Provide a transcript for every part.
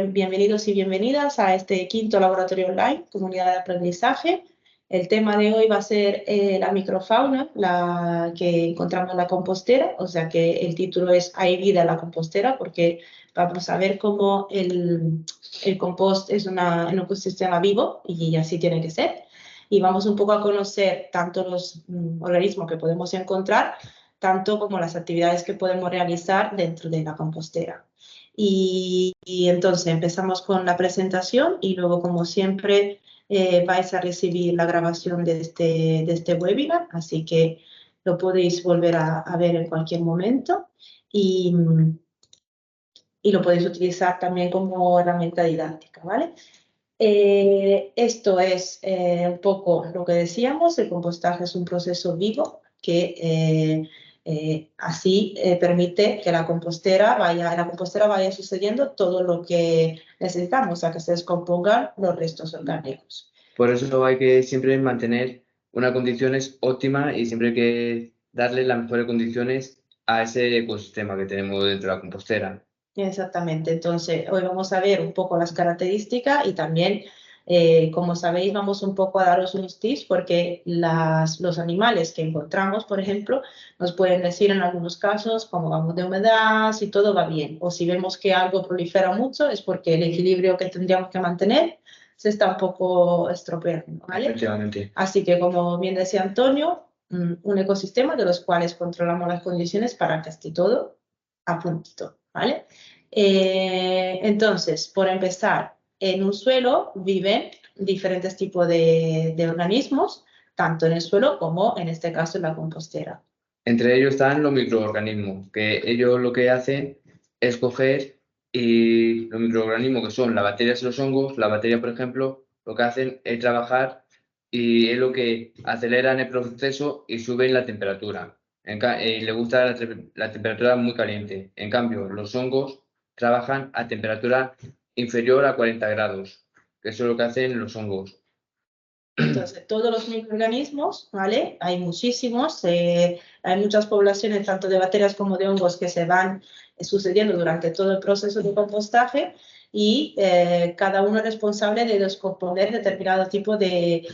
Bienvenidos y bienvenidas a este quinto laboratorio online, comunidad de aprendizaje. El tema de hoy va a ser la microfauna, la que encontramos en la compostera, o sea que el título es ¿Hay vida en la compostera? Porque vamos a ver cómo el compost es un ecosistema vivo y así tiene que ser. Y vamos un poco a conocer tanto los organismos que podemos encontrar, tanto como las actividades que podemos realizar dentro de la compostera. Y entonces empezamos con la presentación y luego, como siempre, vais a recibir la grabación de este webinar, así que lo podéis volver a ver en cualquier momento y lo podéis utilizar también como herramienta didáctica, ¿vale? Esto es un poco lo que decíamos, el compostaje es un proceso vivo que así permite que en la compostera vaya sucediendo todo lo que necesitamos, a que se descompongan los restos orgánicos. Por eso hay que siempre mantener unas condiciones óptimas y siempre hay que darle las mejores condiciones a ese ecosistema que tenemos dentro de la compostera. Exactamente, entonces hoy vamos a ver un poco las características y también, como sabéis, vamos un poco a daros unos tips porque los animales que encontramos, por ejemplo, nos pueden decir en algunos casos cómo vamos de humedad, si todo va bien, o si vemos que algo prolifera mucho es porque el equilibrio que tendríamos que mantener se está un poco estropeando, ¿vale? Efectivamente. Así que, como bien decía Antonio, un ecosistema de los cuales controlamos las condiciones para que esté todo a puntito, ¿vale? Entonces, por empezar, en un suelo viven diferentes tipos de organismos, tanto en el suelo como, en este caso, en la compostera. Entre ellos están los microorganismos, que ellos lo que hacen es coger y los microorganismos que son las bacterias y los hongos, las bacterias, por ejemplo, lo que hacen es trabajar y es lo que aceleran el proceso y suben la temperatura. Le gusta la temperatura muy caliente. En cambio, los hongos trabajan a temperatura inferior a 40 grados, que eso es lo que hacen los hongos. Entonces, todos los microorganismos, ¿vale? Hay muchísimos, hay muchas poblaciones, tanto de bacterias como de hongos, que se van sucediendo durante todo el proceso de compostaje y cada uno es responsable de descomponer determinado tipo de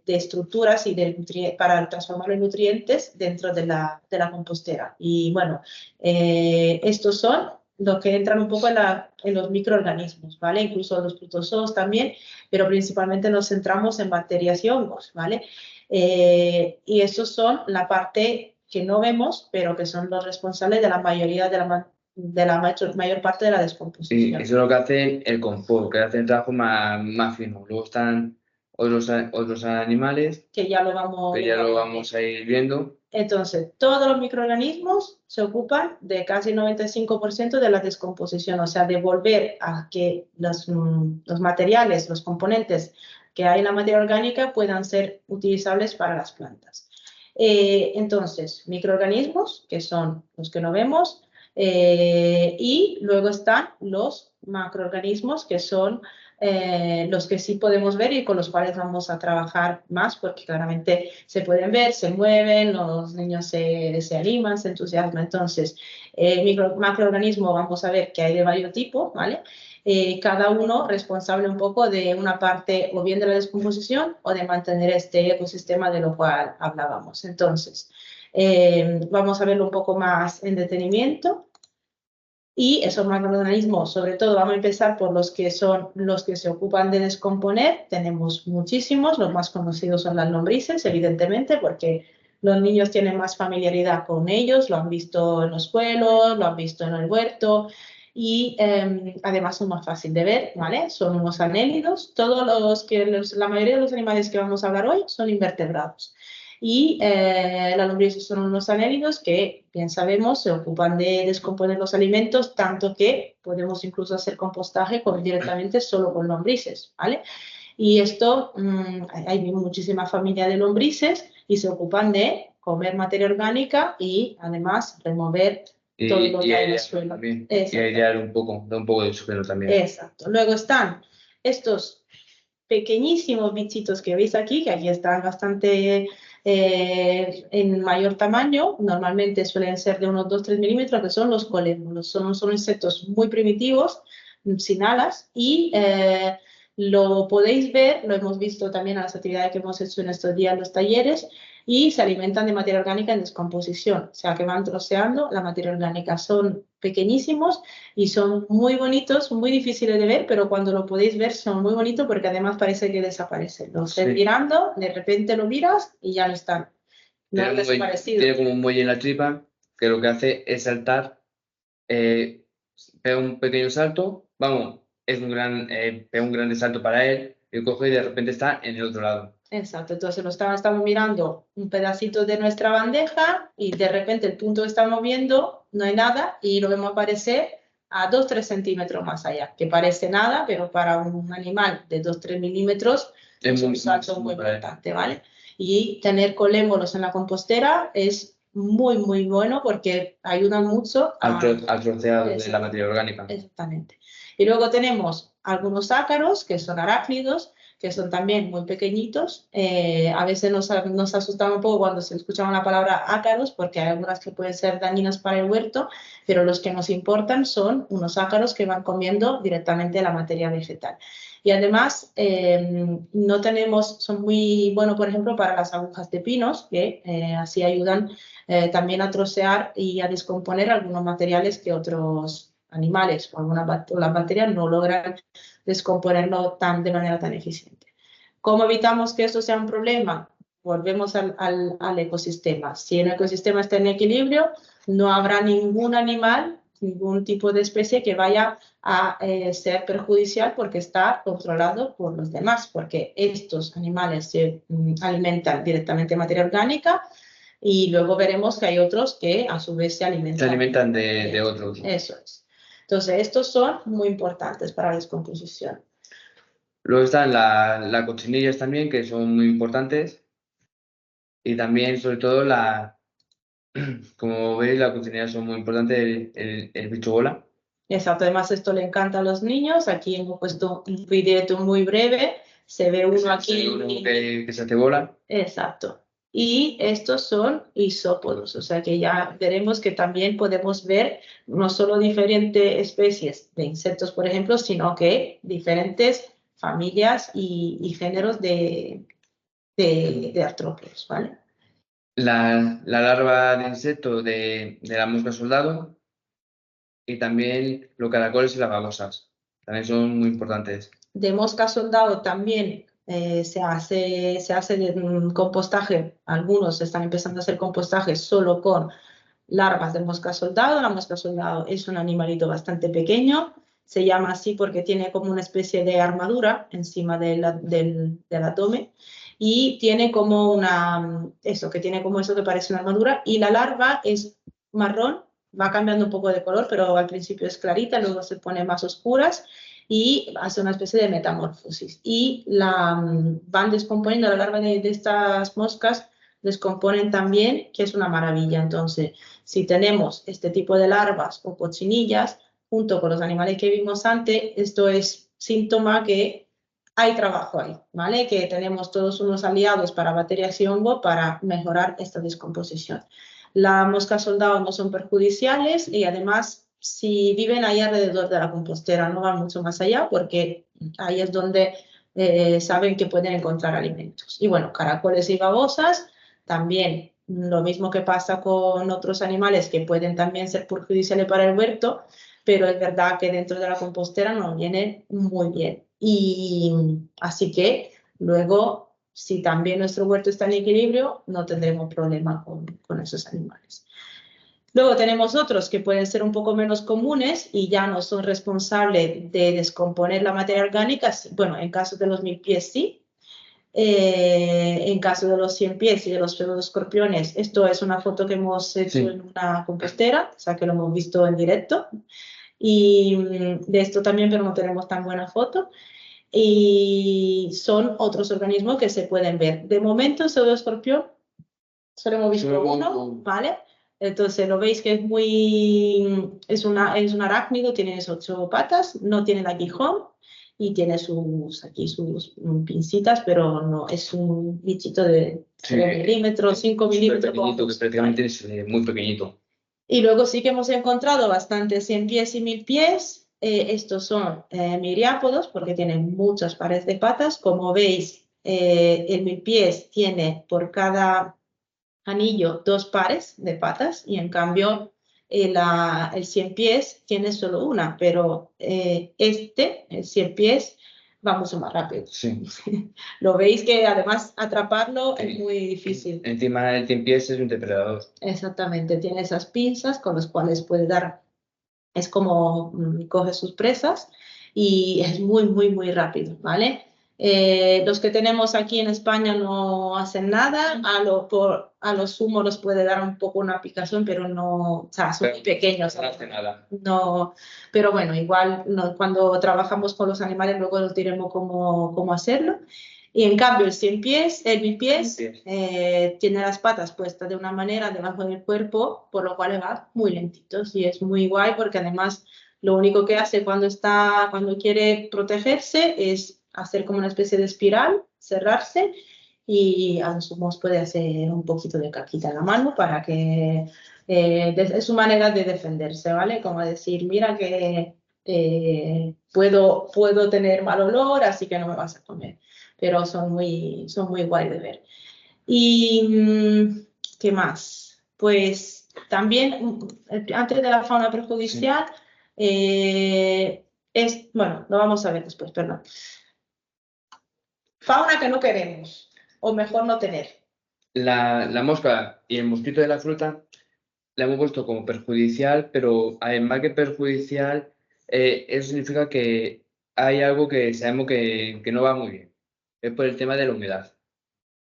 estructuras y para transformarlo en nutrientes dentro de la compostera. Y bueno, estos son los que entran un poco en los microorganismos, ¿vale? Incluso los protozoos también, pero principalmente nos centramos en bacterias y hongos, ¿vale? Y esos son la parte que no vemos, pero que son los responsables de la mayoría de la mayor parte de la descomposición. Sí, eso es lo que hacen el compost, que hacen trabajo más fino. Luego están otros animales que ya lo vamos a ir viendo. Entonces, todos los microorganismos se ocupan de casi el 95% de la descomposición, o sea, de volver a que los materiales, los componentes que hay en la materia orgánica puedan ser utilizables para las plantas. Entonces, microorganismos, que son los que no vemos, y luego están los macroorganismos, que son los que sí podemos ver y con los cuales vamos a trabajar más, porque claramente se pueden ver, se mueven, los niños se animan, se entusiasman. Entonces, macroorganismo vamos a ver que hay de varios tipos, ¿vale? Cada uno responsable un poco de una parte o bien de la descomposición o de mantener este ecosistema de lo cual hablábamos. Entonces, vamos a verlo un poco más en detenimiento. Y esos macroorganismos, sobre todo, vamos a empezar por los que son los que se ocupan de descomponer. Tenemos muchísimos, los más conocidos son las lombrices, evidentemente, porque los niños tienen más familiaridad con ellos, lo han visto en los suelos, lo han visto en el huerto y además son más fáciles de ver, ¿vale? Son unos anélidos. La mayoría de los animales que vamos a hablar hoy son invertebrados. Y las lombrices son unos anélidos que, bien sabemos, se ocupan de descomponer los alimentos, tanto que podemos incluso hacer compostaje directamente solo con lombrices, ¿vale? Y esto, hay muchísima familia de lombrices y se ocupan de comer materia orgánica y además remover todo lo que hay en el suelo. Y airear un poco, da un poco de oxígeno también. Exacto. Luego están estos pequeñísimos bichitos que veis aquí, que aquí están bastante en mayor tamaño, normalmente suelen ser de unos 2-3 milímetros, que son los colémonos. Son insectos muy primitivos, sin alas y lo podéis ver, lo hemos visto también en las actividades que hemos hecho en estos días en los talleres, y se alimentan de materia orgánica en descomposición, o sea que van troceando la materia orgánica. Son pequeñísimos y son muy bonitos, muy difíciles de ver, pero cuando lo podéis ver son muy bonitos porque además parece que desaparecen. Lo estáis mirando, de repente lo miras y ya no están. No han desaparecido. Tiene como un muelle en la tripa que lo que hace es saltar, pega un pequeño salto, vamos, es pega un grande salto para él, y coge y de repente está en el otro lado. Exacto, entonces estamos mirando un pedacito de nuestra bandeja y de repente el punto que estamos viendo no hay nada y lo vemos aparecer a 2-3 centímetros más allá, que parece nada, pero para un animal de 2-3 milímetros es un salto muy importante, ¿vale? Y tener colémolos en la compostera es muy, muy bueno porque ayudan mucho al troceado de la materia orgánica. Exactamente. Y luego tenemos algunos ácaros que son arácnidos, que son también muy pequeñitos. A veces nos asustamos un poco cuando se escucha la palabra ácaros, porque hay algunas que pueden ser dañinas para el huerto, pero los que nos importan son unos ácaros que van comiendo directamente la materia vegetal. Y además, son muy buenos, por ejemplo, para las agujas de pinos, que así ayudan también a trocear y a descomponer algunos materiales que otros animales o las bacterias no logran descomponerlo de manera tan eficiente. ¿Cómo evitamos que esto sea un problema? Volvemos al ecosistema. Si el ecosistema está en equilibrio, no habrá ningún animal, ningún tipo de especie que vaya a ser perjudicial porque está controlado por los demás, porque estos animales se alimentan directamente de materia orgánica y luego veremos que hay otros que a su vez se alimentan de otros. Eso es. Entonces, estos son muy importantes para la descomposición. Luego están las cochinillas también, que son muy importantes. Y también, sobre todo, como veis, las cochinillas son muy importantes, el bicho bola. Exacto, además esto le encanta a los niños. Aquí hemos puesto un video muy breve. Se ve uno aquí. Uno que se hace bola. Exacto. Y estos son isópodos, o sea que ya veremos que también podemos ver no solo diferentes especies de insectos, por ejemplo, sino que diferentes familias y géneros de artrópodos, ¿vale? La larva de insecto de la mosca soldado y también los caracoles y las babosas. También son muy importantes. De mosca soldado también se hace compostaje. Algunos están empezando a hacer compostaje solo con larvas de mosca soldado. La mosca soldado es un animalito bastante pequeño. Se llama así porque tiene como una especie de armadura encima del abdomen y tiene como que tiene como eso que parece una armadura, y la larva es marrón, va cambiando un poco de color, pero al principio es clarita, luego se pone más oscuras y hace una especie de metamorfosis. Y van descomponiendo la larva de estas moscas, descomponen también, que es una maravilla. Entonces, si tenemos este tipo de larvas o cochinillas, junto con los animales que vimos antes, esto es síntoma que hay trabajo ahí, ¿vale? Que tenemos todos unos aliados para bacterias y hongo para mejorar esta descomposición. Las moscas soldado no son perjudiciales y además, si viven ahí alrededor de la compostera, no van mucho más allá porque ahí es donde saben que pueden encontrar alimentos. Y bueno, caracoles y babosas, también lo mismo que pasa con otros animales que pueden también ser perjudiciales para el huerto, pero es verdad que dentro de la compostera nos viene muy bien. Y así que luego, si también nuestro huerto está en equilibrio, no tendremos problema con esos animales. Luego tenemos otros que pueden ser un poco menos comunes y ya no son responsables de descomponer la materia orgánica. Bueno, en caso de los milpies sí. En caso de los 100 pies y de los pseudoescorpiones, esto es una foto que hemos hecho en una compostera, o sea que lo hemos visto en directo. Y de esto también, pero no tenemos tan buena foto. Y son otros organismos que se pueden ver. De momento, el pseudoescorpión solo hemos visto uno, ¿vale? Entonces lo veis que es un arácnido, tiene 8 patas, no tiene el aguijón y tiene aquí sus pincitas, pero no, es un bichito de 3 milímetros, 5 milímetros. Pequeñito, que prácticamente es muy pequeñito. Y luego sí que hemos encontrado bastantes 100 pies y 1000 pies, estos son miriápodos porque tienen muchas pares de patas. Como veis, el milpiés tiene por cada anillo 2 pares de patas y en cambio el cien pies tiene solo una, pero el cien pies va mucho más rápido. Sí. Lo veis que además atraparlo Sí. es muy difícil. Encima el 100 pies es un depredador. Exactamente, tiene esas pinzas con las cuales puede dar, es como coge sus presas y es muy, muy, muy rápido, ¿vale? Los que tenemos aquí en España no hacen nada, a lo sumo los puede dar un poco una picazón, pero no, o sea, son muy pequeños. No hace nada. No, pero bueno, igual cuando trabajamos con los animales luego nos diremos cómo hacerlo. Y en cambio el bipiés tiene las patas puestas de una manera debajo del cuerpo, por lo cual va muy lentitos y es muy guay porque además lo único que hace cuando quiere protegerse es hacer como una especie de espiral, cerrarse y a lo sumo puede hacer un poquito de caquita en la mano para que es su manera de defenderse, ¿vale? Como decir, mira que puedo tener mal olor, así que no me vas a comer. Pero son muy guay de ver. ¿Y qué más? Pues también, antes de la fauna perjudicial, bueno, lo vamos a ver después, perdón. Fauna que no queremos, o mejor no tener. La mosca y el mosquito de la fruta la hemos puesto como perjudicial, pero además que perjudicial, eso significa que hay algo que sabemos que no va muy bien. Es por el tema de la humedad,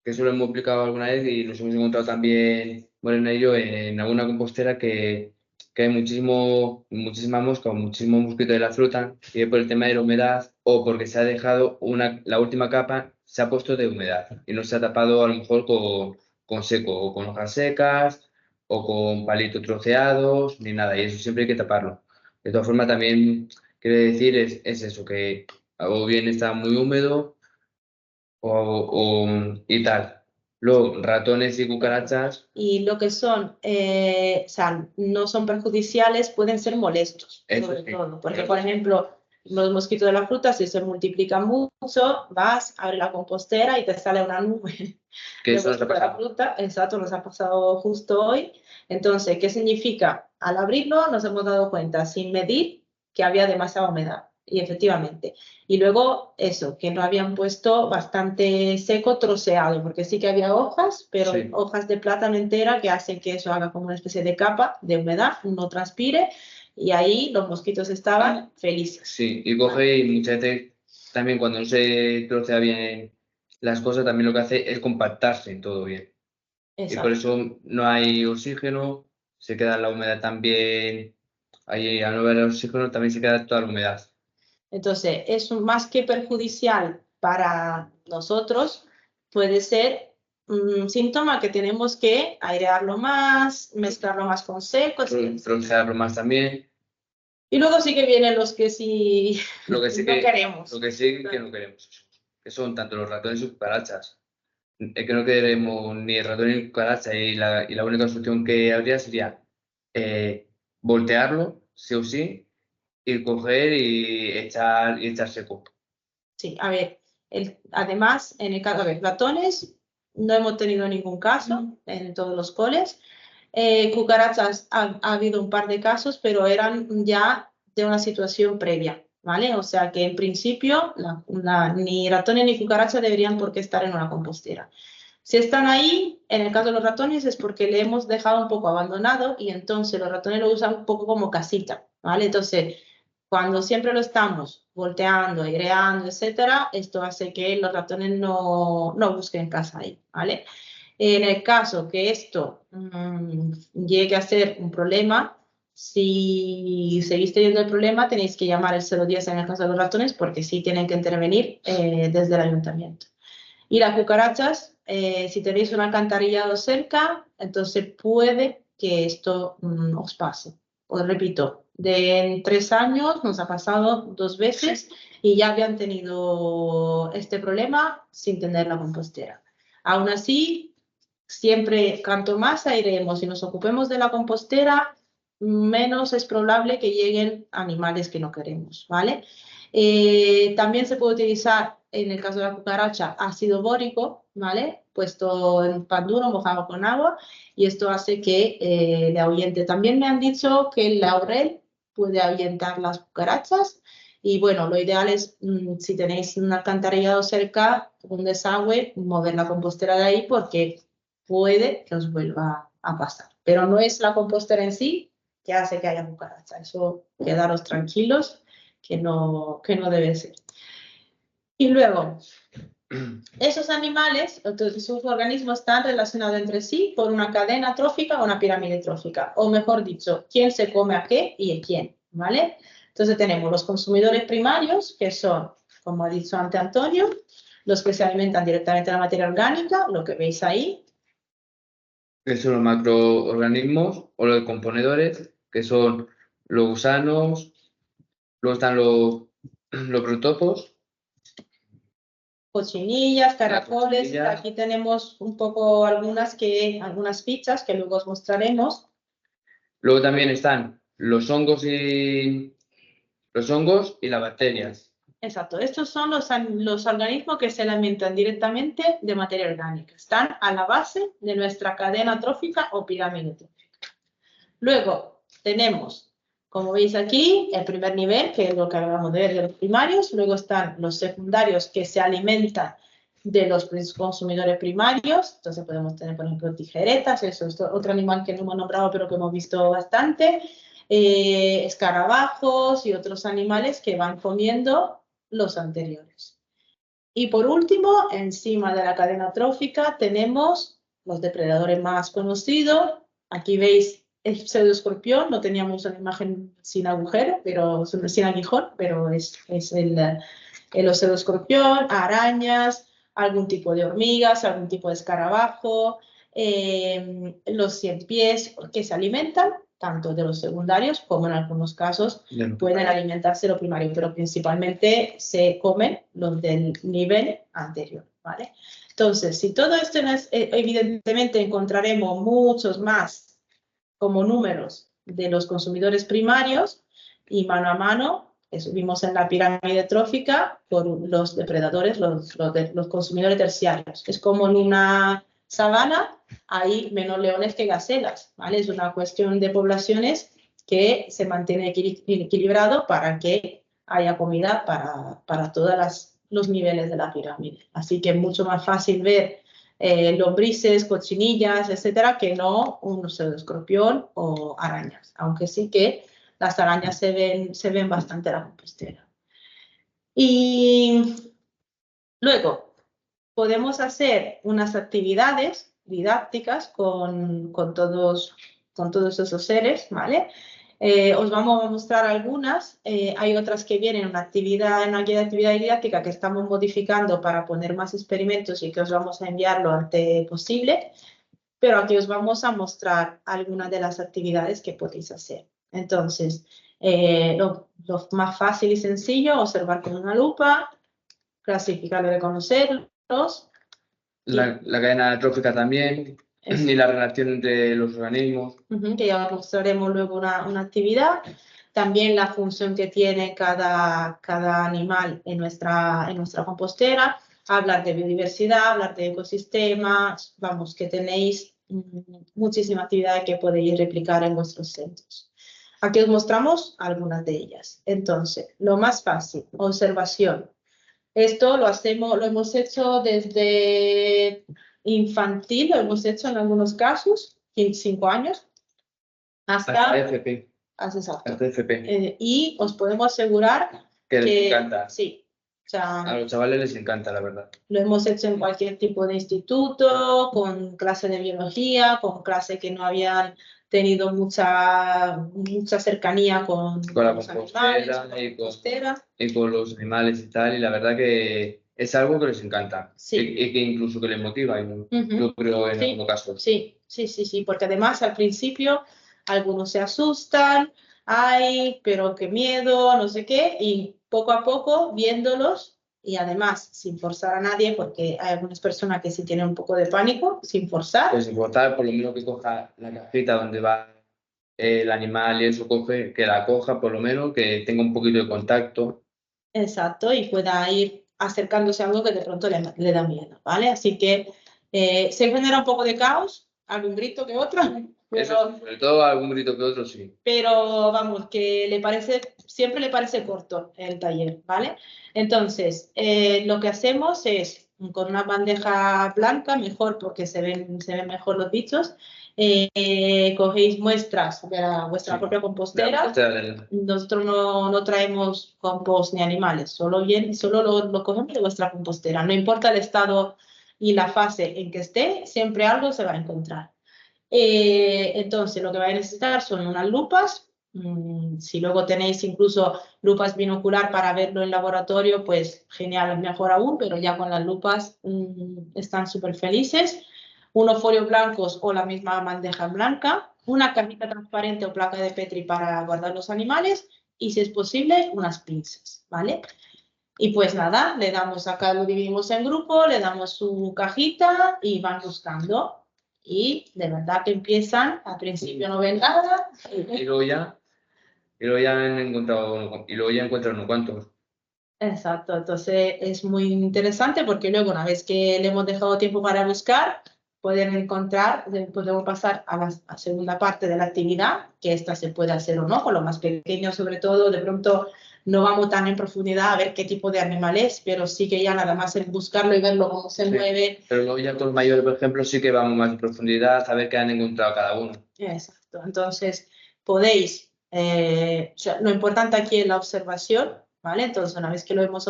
que eso lo hemos explicado alguna vez y nos hemos encontrado también, bueno, en ello, en alguna compostera que hay muchísima mosca o muchísimo mosquito de la fruta, y es por el tema de la humedad o porque se ha dejado la última capa, se ha puesto de humedad y no se ha tapado a lo mejor con seco o con hojas secas o con palitos troceados, ni nada, y eso siempre hay que taparlo. De todas formas, también quiere decir es eso, que o bien está muy húmedo y tal. Luego, ratones y cucarachas. Y lo que son, o sea, no son perjudiciales, pueden ser molestos, Eso sobre sí, todo. Porque, correcto. por ejemplo, los mosquitos de la fruta, si se multiplican mucho, vas, abres la compostera y te sale una nube Que de eso nos ha mosquitos de la pasado. fruta. Exacto, nos ha pasado justo hoy. Entonces, ¿qué significa? Al abrirlo nos hemos dado cuenta, sin medir, que había demasiada humedad. Y efectivamente. Y luego eso, que no habían puesto bastante seco, troceado, porque sí que había hojas, pero Sí. hojas de plátano entera que hacen que eso haga como una especie de capa de humedad, no transpire, y ahí los mosquitos estaban felices. Sí, y coge y muchas veces también cuando no se trocea bien las cosas, también lo que hace es compactarse todo bien. Y por Exacto. eso no hay oxígeno, se queda la humedad también, ahí al no haber oxígeno también se queda toda la humedad. Entonces, es más que perjudicial para nosotros, puede ser un síntoma que tenemos que airearlo más, mezclarlo más con seco, etc. Trocearlo más también. Y luego sí que vienen los que sí Lo que sí no queremos. lo que sí que no queremos, que son tanto los ratones y cucarachas. Es que no queremos ni ratón ni cucaracha y la única solución que habría sería voltearlo, sí o sí, y coger y echar seco. Sí, a ver, además, en el caso, a ver, ratones, no hemos tenido ningún caso en todos los coles. Cucarachas, ha habido un par de casos, pero eran ya de una situación previa, ¿vale? O sea que en principio ni ratones ni cucarachas deberían por qué estar en una compostera. Si están ahí, en el caso de los ratones, es porque le hemos dejado un poco abandonado y entonces los ratones lo usan un poco como casita, ¿vale? Entonces, cuando siempre lo estamos volteando, aireando, etcétera, esto hace que los ratones no busquen casa ahí, ¿vale? En el caso que esto llegue a ser un problema, si seguís teniendo el problema, tenéis que llamar al 010 en el caso de los ratones porque sí tienen que intervenir desde el ayuntamiento. Y las cucarachas, si tenéis un alcantarillado cerca, entonces puede que esto os pase. Os repito, de 3 años nos ha pasado 2 veces y ya habían tenido este problema sin tener la compostera. Aún así, siempre cuanto más aireemos y nos ocupemos de la compostera, menos es probable que lleguen animales que no queremos, ¿vale? También se puede utilizar, en el caso de la cucaracha, ácido bórico, ¿vale? Puesto en pan duro, mojado con agua, y esto hace que le ahuyente. También me han dicho que el laurel puede ahuyentar las cucarachas. Y bueno, lo ideal es, si tenéis un alcantarillado cerca, un desagüe, mover la compostera de ahí porque puede que os vuelva a pasar. Pero no es la compostera en sí que hace que haya cucaracha. Eso, quedaros tranquilos, que no debe ser. Y luego, esos animales, entonces, sus organismos están relacionados entre sí por una cadena trófica o una pirámide trófica. O mejor dicho, quién se come a qué y a quién, ¿vale? Entonces tenemos los consumidores primarios, que son, como ha dicho antes Antonio, los que se alimentan directamente de la materia orgánica, lo que veis ahí. Que son los macroorganismos o los componedores, que son los gusanos, luego están los protozoos. Cochinillas, caracoles, cochinilla. aquí tenemos un poco algunas fichas que luego os mostraremos. Luego también están los hongos y las bacterias. Exacto, estos son los organismos que se alimentan directamente de materia orgánica. Están a la base de nuestra cadena trófica o pirámide trófica. Luego tenemos, como veis aquí, el primer nivel, que es lo que acabamos de ver de los primarios. Luego están los secundarios que se alimentan de los consumidores primarios. Entonces podemos tener, por ejemplo, tijeretas, eso es otro animal que no hemos nombrado, pero que hemos visto bastante. Escarabajos y otros animales que van comiendo los anteriores. Y por último, encima de la cadena trófica tenemos los depredadores más conocidos. Aquí veis el pseudoescorpión, no teníamos una imagen sin agujero, pero sin aguijón, pero es el pseudoescorpión, arañas, algún tipo de hormigas, algún tipo de escarabajo, los ciempiés que se alimentan tanto de los secundarios como en algunos casos pueden alimentarse de lo primario, pero principalmente se comen los del nivel anterior, ¿vale? Entonces, si todo esto es, evidentemente encontraremos muchos más como números de los consumidores primarios y mano a mano, eso vimos en la pirámide trófica, por los depredadores, los consumidores terciarios. Es como en una sabana hay menos leones que gacelas, ¿vale? Es una cuestión de poblaciones que se mantiene equilibrado para que haya comida para todos los niveles de la pirámide. Así que es mucho más fácil ver lombrices, cochinillas, etcétera, que no un pseudoescorpión o arañas, aunque sí que las arañas se ven bastante en la compostera. Y luego podemos hacer unas actividades didácticas con todos esos seres, ¿vale? Os vamos a mostrar algunas. Hay otras que vienen en una guía de actividad didáctica que estamos modificando para poner más experimentos y que os vamos a enviar lo antes posible. Pero aquí os vamos a mostrar algunas de las actividades que podéis hacer. Entonces, lo más fácil y sencillo, observar con una lupa, clasificar y reconocerlos. La cadena trófica también, y la relación entre los organismos. Que ya os mostraremos luego una actividad. También la función que tiene cada animal en nuestra compostera. Hablar de biodiversidad, hablar de ecosistemas. Vamos, que tenéis muchísima actividad que podéis replicar en vuestros centros. Aquí os mostramos algunas de ellas. Entonces, lo más fácil, observación. Esto lo hemos hecho desde infantil, lo hemos hecho en algunos casos, 5 años, hasta FP. exacto. Hasta FP. Y os podemos asegurar que les encanta. Sí. O sea, a los chavales les encanta, la verdad. Lo hemos hecho en cualquier tipo de instituto, con clase de biología, con clase que no habían tenido mucha cercanía con la los compostera, animales, y con los animales y tal, y la verdad que es algo que les encanta, sí. y que incluso que les motiva, yo creo en algunos casos. Sí, porque además al principio algunos se asustan, pero qué miedo, no sé qué, y poco a poco viéndolos, y además sin forzar a nadie, porque hay algunas personas que sí tienen un poco de pánico, sin forzar. Pues sin forzar, por lo menos que coja la cajita donde va el animal y eso coge, que la coja por lo menos, que tenga un poquito de contacto. Exacto, y pueda ir acercándose a algo que de pronto le da miedo, ¿vale? Así que se genera un poco de caos, algún grito que otro, Eso, sobre todo algún grito que otro, sí. pero vamos, que siempre le parece corto el taller, ¿vale? Entonces, lo que hacemos es, con una bandeja blanca, mejor porque se ven mejor los bichos, cogéis muestras de vuestra Sí, propia compostera. Nosotros no traemos compost ni animales, solo lo cogemos de vuestra compostera. No importa el estado y la fase en que esté, siempre algo se va a encontrar. Entonces, lo que vais a necesitar son unas lupas. Si luego tenéis incluso lupas binocular para verlo en laboratorio, pues genial, mejor aún, pero ya con las lupas están súper felices. Unos folios blancos o la misma bandeja blanca, una cajita transparente o placa de Petri para guardar los animales y, si es posible, unas pinzas, ¿vale? Y pues nada, le damos acá, lo dividimos en grupo, le damos su cajita y van buscando. Y de verdad que empiezan, al principio no ven nada. Y luego ya han encontrado, y luego ya encuentran unos cuantos. Exacto, entonces es muy interesante porque luego, una vez que le hemos dejado tiempo para buscar, podemos pasar a la segunda parte de la actividad, que esta se puede hacer o no, con los más pequeños sobre todo. De pronto no vamos tan en profundidad a ver qué tipo de animal es, pero sí que ya nada más el buscarlo y verlo cómo se mueve. Pero luego ya con los mayores, por ejemplo, sí que vamos más en profundidad a saber qué han encontrado cada uno. Exacto, entonces podéis, lo importante aquí es la observación, ¿vale? Entonces, una vez que lo hemos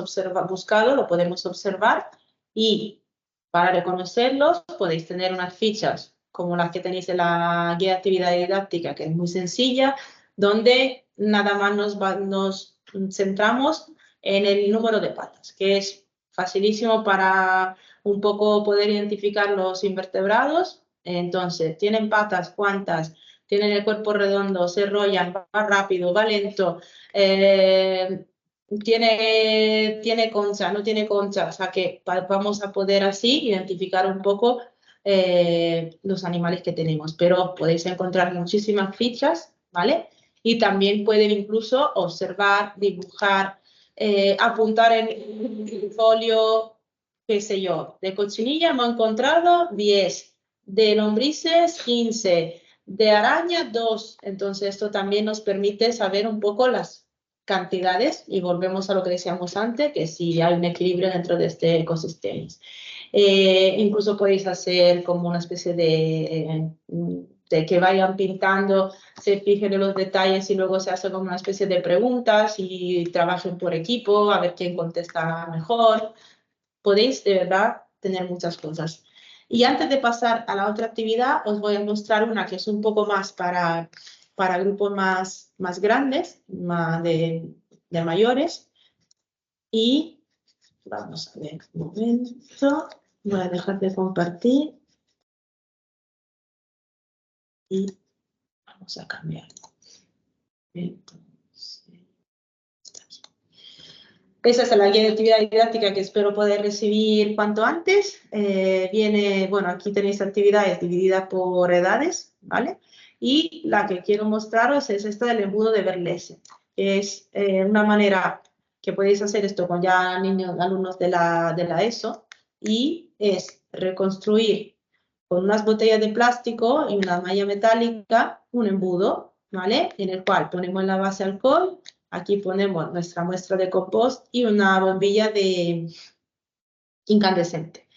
buscado, lo podemos observar y para reconocerlos podéis tener unas fichas como las que tenéis en la guía de actividad didáctica, que es muy sencilla, donde nada más nos centramos en el número de patas, que es facilísimo para un poco poder identificar los invertebrados. Entonces, ¿tienen patas? ¿Cuántas? ¿Tienen el cuerpo redondo? ¿Se enrollan? ¿Va rápido? ¿Va lento? ¿Tiene concha? ¿No tiene concha? O sea que vamos a poder así identificar un poco los animales que tenemos. Pero podéis encontrar muchísimas fichas, ¿vale? Y también pueden incluso observar, dibujar, apuntar en el folio, qué sé yo. De cochinilla hemos encontrado 10, de lombrices 15, de araña 2. Entonces esto también nos permite saber un poco las cantidades y volvemos a lo que decíamos antes, que si hay un equilibrio dentro de este ecosistema. Incluso podéis hacer como una especie de que vayan pintando, se fijen en los detalles y luego se hace como una especie de preguntas y trabajen por equipo a ver quién contesta mejor. Podéis de verdad tener muchas cosas. Y antes de pasar a la otra actividad, os voy a mostrar una que es un poco más para grupos más grandes, más de mayores. Y vamos a ver un momento. Voy a dejar de compartir. Y vamos a cambiar. Entonces, esa es la guía de actividad didáctica que espero poder recibir cuanto antes. Bueno, aquí tenéis actividades divididas por edades, ¿vale? Y la que quiero mostraros es esta del embudo de Berlese. Es una manera que podéis hacer esto con ya niños, alumnos de la ESO, y es reconstruir con unas botellas de plástico y una malla metálica un embudo, ¿vale? En el cual ponemos la base alcohol. Aquí ponemos nuestra muestra de compost y una bombilla de incandescente.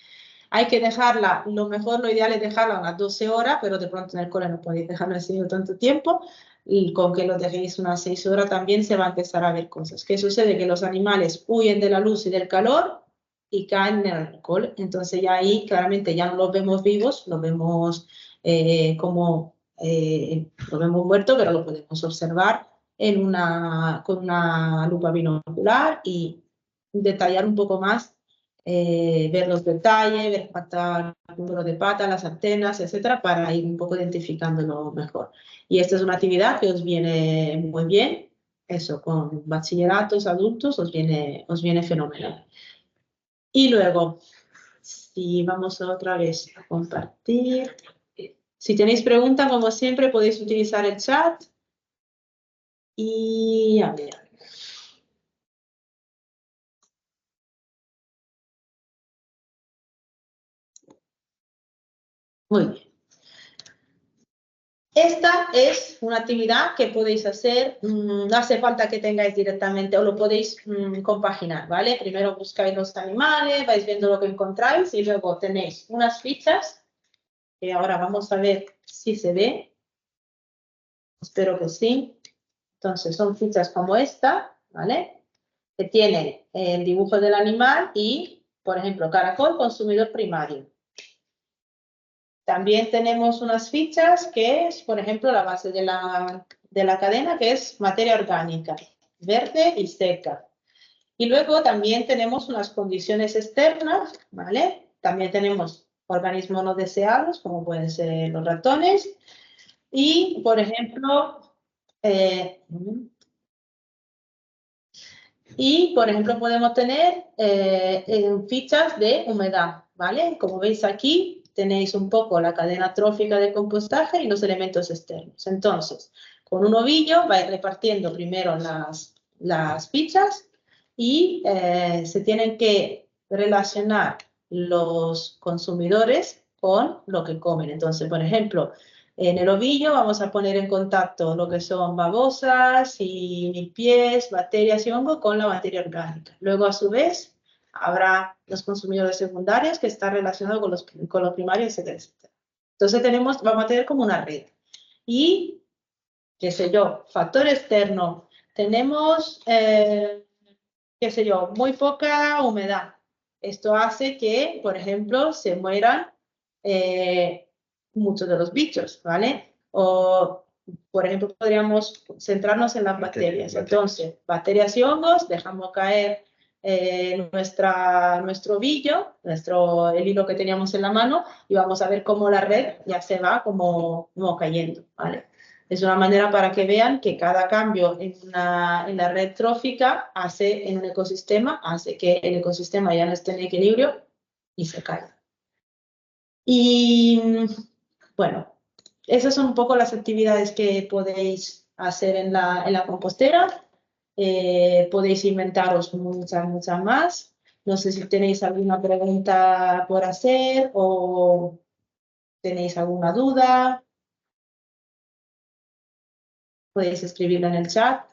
Hay que dejarla, lo ideal es dejarla unas 12 horas, pero de pronto en el cole no podéis dejarlo encendido tanto tiempo. Y con que lo dejéis unas 6 horas también se va a empezar a ver cosas. ¿Qué sucede? Que los animales huyen de la luz y del calor y caen en el alcohol. Entonces ya ahí claramente ya no los vemos vivos, los vemos lo vemos muerto, pero lo podemos observar con una lupa binocular y detallar un poco más, ver los detalles, ver el número de patas, las antenas, etcétera, para ir un poco identificándolo mejor. Y esta es una actividad que os viene muy bien, eso, con bachilleratos, adultos, os viene fenomenal. Y luego, si vamos otra vez a compartir, Si tenéis preguntas, como siempre, podéis utilizar el chat. Y a ver. Muy bien. Esta es una actividad que podéis hacer, no hace falta que tengáis directamente, o lo podéis compaginar, ¿vale? Primero buscáis los animales, vais viendo lo que encontráis y luego tenéis unas fichas, que ahora vamos a ver si se ve. Espero que sí. Entonces son fichas como esta, ¿vale? Que tienen el dibujo del animal y, por ejemplo, caracol, consumidor primario. También tenemos unas fichas que es, por ejemplo, la base de la cadena, que es materia orgánica, verde y seca. Y luego también tenemos unas condiciones externas, ¿vale? También tenemos organismos no deseados, como pueden ser los ratones. Y, por ejemplo, podemos tener fichas de humedad, ¿vale? Como veis aquí, tenéis un poco la cadena trófica de compostaje y los elementos externos. Entonces, con un ovillo vais repartiendo primero las fichas y se tienen que relacionar los consumidores con lo que comen. Entonces, por ejemplo, en el ovillo vamos a poner en contacto lo que son babosas y pies, bacterias y hongos con la materia orgánica. Luego, a su vez, habrá los consumidores secundarios que están relacionados con los primarios, etcétera, etcétera. Entonces vamos a tener como una red. Y, qué sé yo, factor externo. Tenemos, qué sé yo, muy poca humedad. Esto hace que, por ejemplo, se mueran muchos de los bichos, ¿vale? O, por ejemplo, podríamos centrarnos en las bacterias. Entonces, bacterias y hongos, dejamos caer nuestro ovillo, el hilo que teníamos en la mano, y vamos a ver cómo la red ya se va como cayendo, ¿vale? Es una manera para que vean que cada cambio en la red trófica en un ecosistema hace que el ecosistema ya no esté en equilibrio y se caiga. Y bueno, esas son un poco las actividades que podéis hacer en la compostera. Podéis inventaros muchas más. No sé si tenéis alguna pregunta por hacer o tenéis alguna duda. Podéis escribirlo en el chat.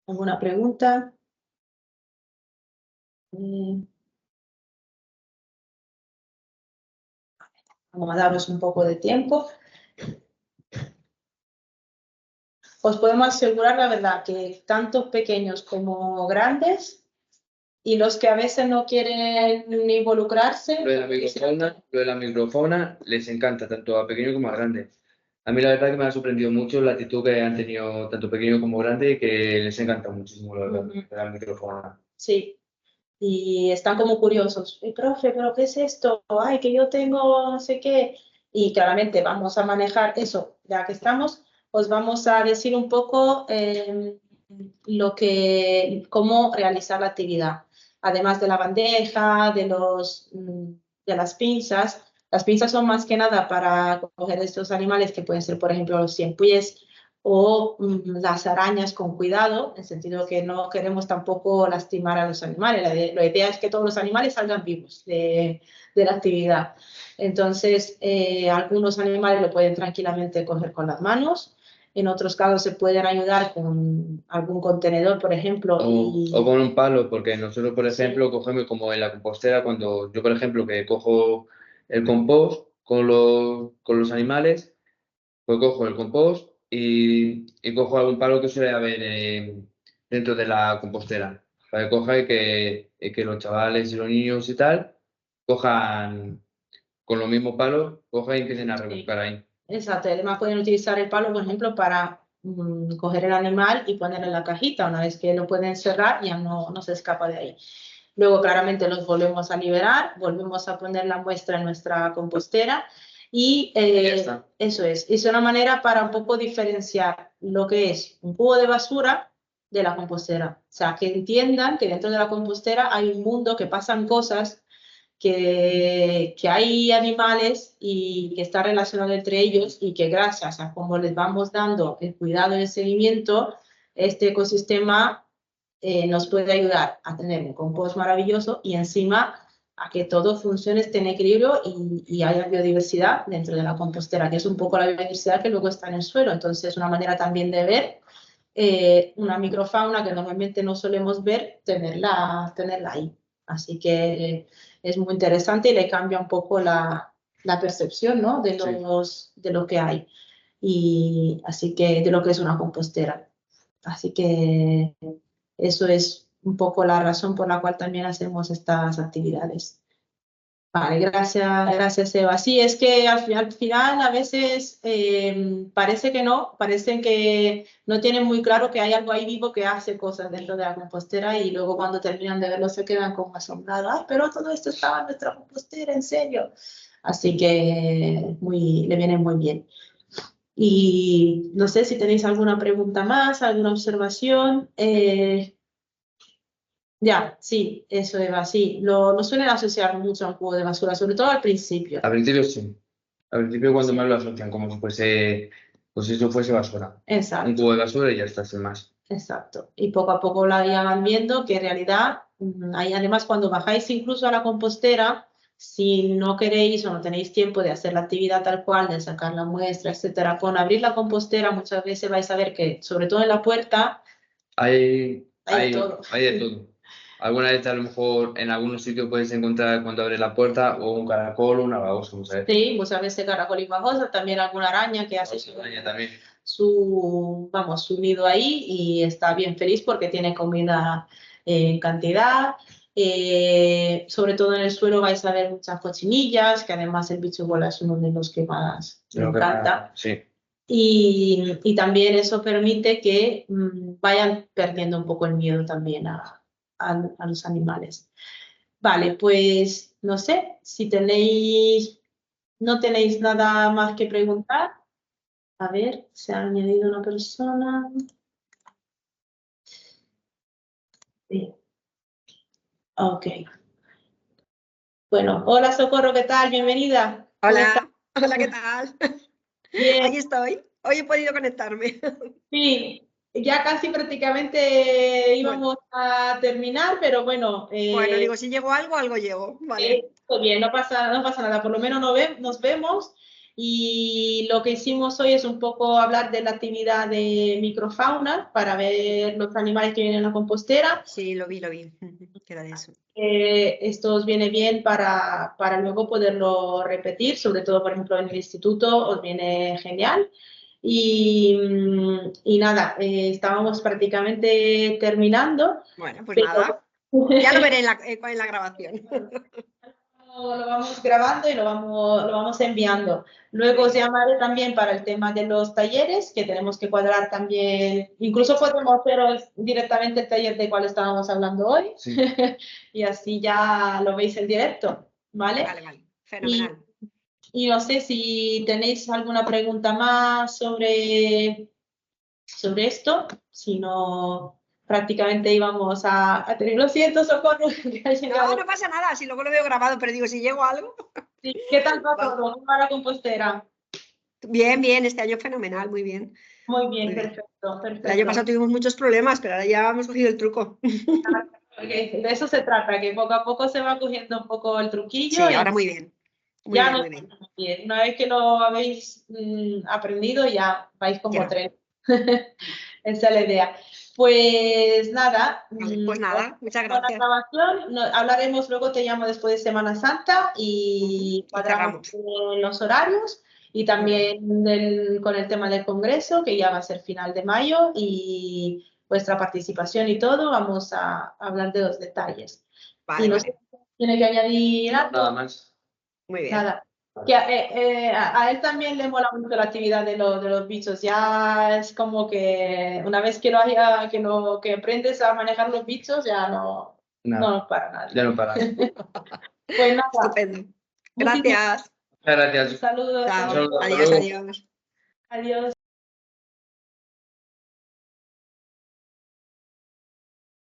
¿Alguna pregunta? Vamos a daros un poco de tiempo. Os podemos asegurar la verdad que tanto pequeños como grandes y los que a veces no quieren involucrarse. Lo de la microfauna les encanta tanto a pequeños como a grandes. A mí la verdad que me ha sorprendido mucho la actitud que han tenido tanto pequeños como grandes y que les encanta muchísimo la verdad, de la microfauna. Sí, y están como curiosos. Profe, ¿pero qué es esto? Ay, que yo tengo no sé qué. Y claramente vamos a manejar eso, ya que estamos, os vamos a decir un poco cómo realizar la actividad. Además de la bandeja, de las pinzas. Las pinzas son más que nada para coger estos animales que pueden ser, por ejemplo, los 100 pies o las arañas con cuidado, en el sentido que no queremos tampoco lastimar a los animales. La idea es que todos los animales salgan vivos de la actividad. Entonces, algunos animales lo pueden tranquilamente coger con las manos. En otros casos se pueden ayudar con algún contenedor, por ejemplo. O con un palo, porque nosotros, por ejemplo, cogemos como en la compostera, cuando yo, por ejemplo, que cojo el compost con los animales, pues cojo el compost y cojo algún palo que suele haber dentro de la compostera. Para que coja y que los chavales y los niños y tal cojan con los mismos palos, cojan y empiecen a rebuscar ahí. Exacto, además pueden utilizar el palo, por ejemplo, para coger el animal y ponerlo en la cajita. Una vez que lo pueden cerrar, ya no se escapa de ahí. Luego, claramente, los volvemos a liberar, volvemos a poner la muestra en nuestra compostera y eso es. Es una manera para un poco diferenciar lo que es un cubo de basura de la compostera. O sea, que entiendan que dentro de la compostera hay un mundo, que pasan cosas, que hay animales y que está relacionado entre ellos y que gracias a cómo les vamos dando el cuidado y el seguimiento, este ecosistema nos puede ayudar a tener un compost maravilloso y encima a que todo funcione, esté en equilibrio y haya biodiversidad dentro de la compostera, que es un poco la biodiversidad que luego está en el suelo. Entonces, una manera también de ver una microfauna que normalmente no solemos ver, tenerla ahí. Así que es muy interesante y le cambia un poco la percepción, ¿no? de lo que hay. Y así que de lo que es una compostera. Así que eso es un poco la razón por la cual también hacemos estas actividades. Vale, gracias Eva. Sí, es que al final a veces parece que no, parecen que no tienen muy claro que hay algo ahí vivo que hace cosas dentro de la compostera y luego cuando terminan de verlo se quedan como asombrados. ¡Ay, pero todo esto estaba en nuestra compostera, en serio! Así que le viene muy bien. Y no sé si tenéis alguna pregunta más, alguna observación. Ya, sí, eso Eva, sí. Lo suelen asociar mucho a un cubo de basura, sobre todo al principio. Al principio sí. Al principio cuando más lo asocian, como si fuese, pues eso fuese basura. Exacto. Un cubo de basura y ya está, sin más. Exacto. Y poco a poco la van viendo que en realidad, hay, además cuando bajáis incluso a la compostera, si no queréis o no tenéis tiempo de hacer la actividad tal cual, de sacar la muestra, etcétera, con abrir la compostera muchas veces vais a ver que, sobre todo en la puerta, Hay hay de todo. Hay de todo. Alguna vez a lo mejor en algunos sitios puedes encontrar cuando abres la puerta o un caracol o una babosa, muchas veces. Sí, muchas veces caracol y babosa, también alguna araña que hace También. su nido ahí y está bien feliz porque tiene comida en cantidad. Sobre todo en el suelo vais a ver muchas cochinillas, que además el bicho bola es uno de los que más me encanta. Sí. Y también eso permite que vayan perdiendo un poco el miedo también a los animales. Vale, pues no sé, si no tenéis nada más que preguntar. A ver, se ha añadido una persona. Sí. Ok. Bueno, hola Socorro, ¿qué tal? Bienvenida. Hola, hola, ¿qué tal? Bien. Aquí estoy. Hoy he podido conectarme. Sí, ya casi prácticamente íbamos Bueno, a terminar, pero bueno, bueno, digo, si llego algo, algo llego. Vale. todo bien, no pasa nada, por lo menos nos vemos. Y lo que hicimos hoy es un poco hablar de la actividad de microfauna para ver los animales que vienen en la compostera. Sí, lo vi. Queda de eso. Esto os viene bien para luego poderlo repetir, sobre todo, por ejemplo, en el instituto os viene genial. Y nada, estábamos prácticamente terminando. Bueno, pues Pero nada. Ya lo veré en la grabación. lo vamos grabando y lo vamos enviando. Luego os llamaré también para el tema de los talleres, que tenemos que cuadrar también. Incluso podemos haceros directamente el taller de cuál estábamos hablando hoy. Sí. Y así ya lo veis en directo, ¿vale? Vale. Fenomenal. Y no sé si tenéis alguna pregunta más sobre esto. Si no, prácticamente íbamos a tener. Lo siento, Socorro, que ha llegado. No pasa nada, si luego lo veo grabado, pero digo, si llego a algo. Sí, ¿qué tal va Vale. todo? ¿Cómo va la compostera? Bien, este año fenomenal, muy bien. Muy bien, Muy bien. perfecto. El año pasado tuvimos muchos problemas, pero ahora ya hemos cogido el truco. De eso se trata, que poco a poco se va cogiendo un poco el truquillo. Sí, ahora muy bien. Muy bien. Bien. Una vez que lo habéis aprendido, ya vais como Ya. tren. Esa es la idea. Pues nada. Vale, pues nada, muchas Con la gracias. grabación hablaremos, luego te llamo después de Semana Santa y Y cuadramos cerramos. los horarios y también con el tema del congreso, que ya va a ser final de mayo, y vuestra participación y todo, vamos a hablar de los detalles. Vale, Y no sé si tiene que añadir algo. Nada más. Muy bien. Nada. Que a él también le mola mucho la actividad de los bichos. Ya es como que una vez que que aprendes a manejar los bichos, ya no para nada. Ya no para. Pues nada. Estupendo. Muchísimas Gracias. Muchas gracias. saludos. Chao. Un saludo, hasta Adiós. luego. Adiós.